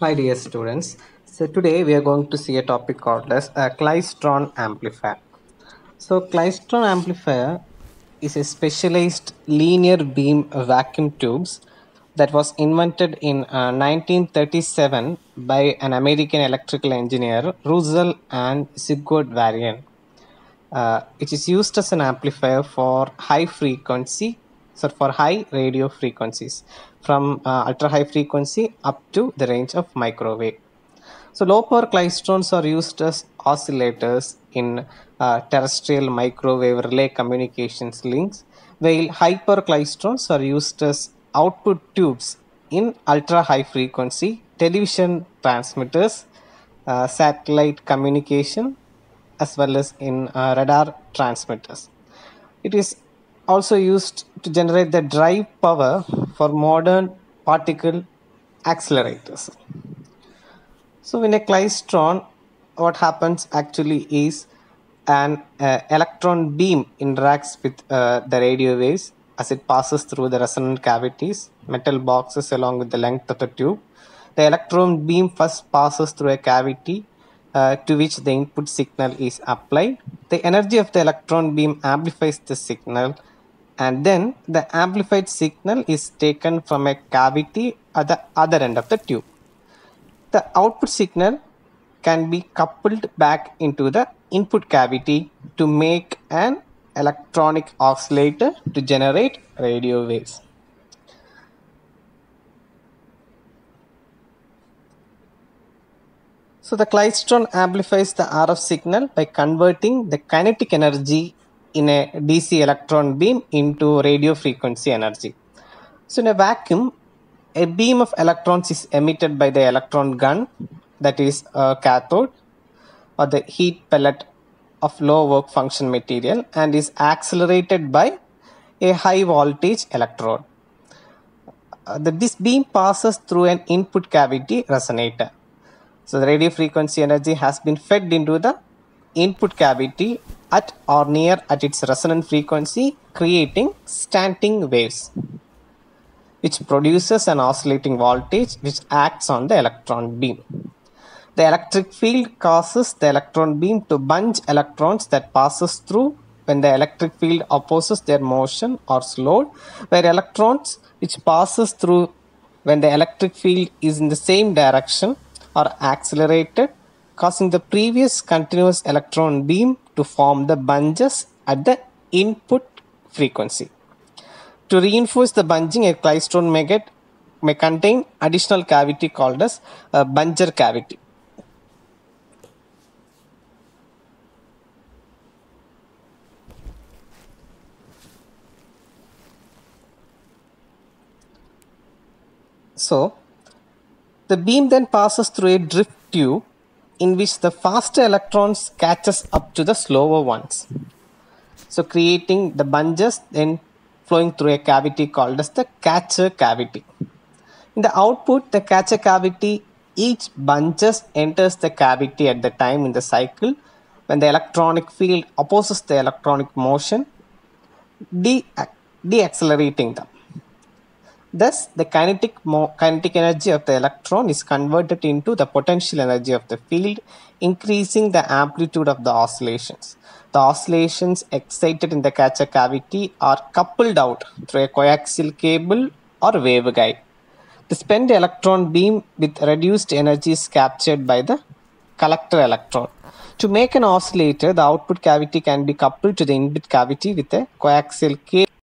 Hi dear students. So today we are going to see a topic called as a klystron amplifier. So klystron amplifier is a specialized linear beam vacuum tubes that was invented in 1937 by an American electrical engineer Russell and Sigurd Varian. It is used as an amplifier for high frequency, so for high radio frequencies from ultra high frequency up to the range of microwave. So low power klystrons are used as oscillators in terrestrial microwave relay communications links, while high power klystrons are used as output tubes in ultra high frequency television transmitters, satellite communication, as well as in radar transmitters. It is also used to generate the drive power for modern particle accelerators. So in a klystron, what happens actually is an electron beam interacts with the radio waves as it passes through the resonant cavities, metal boxes along with the length of the tube. The electron beam first passes through a cavity to which the input signal is applied. The energy of the electron beam amplifies the signal, and then the amplified signal is taken from a cavity at the other end of the tube. The output signal can be coupled back into the input cavity to make an electronic oscillator to generate radio waves. So the klystron amplifies the RF signal by converting the kinetic energy in a DC electron beam into radio frequency energy. So in a vacuum, a beam of electrons is emitted by the electron gun, that is a cathode, or the heat pellet of low work function material, and is accelerated by a high voltage electrode. This beam passes through an input cavity resonator. So the radio frequency energy has been fed into the input cavity at or near at its resonant frequency, creating standing waves, which produces an oscillating voltage which acts on the electron beam. The electric field causes the electron beam to bunch electrons that passes through when the electric field opposes their motion or slowed, where electrons which passes through when the electric field is in the same direction are accelerated, causing the previous continuous electron beam to form the bunches at the input frequency. To reinforce the bunching, a klystron may contain additional cavity called as a buncher cavity. So the beam then passes through a drift tube in which the faster electrons catches up to the slower ones. So creating the bunches then flowing through a cavity called as the catcher cavity. In the output, the catcher cavity, each bunches enters the cavity at the time in the cycle when the electronic field opposes the electronic motion, deaccelerating them. Thus, the kinetic energy of the electron is converted into the potential energy of the field, increasing the amplitude of the oscillations. The oscillations excited in the catcher cavity are coupled out through a coaxial cable or waveguide. The spent electron beam with reduced energy is captured by the collector electron. To make an oscillator, the output cavity can be coupled to the input cavity with a coaxial cable.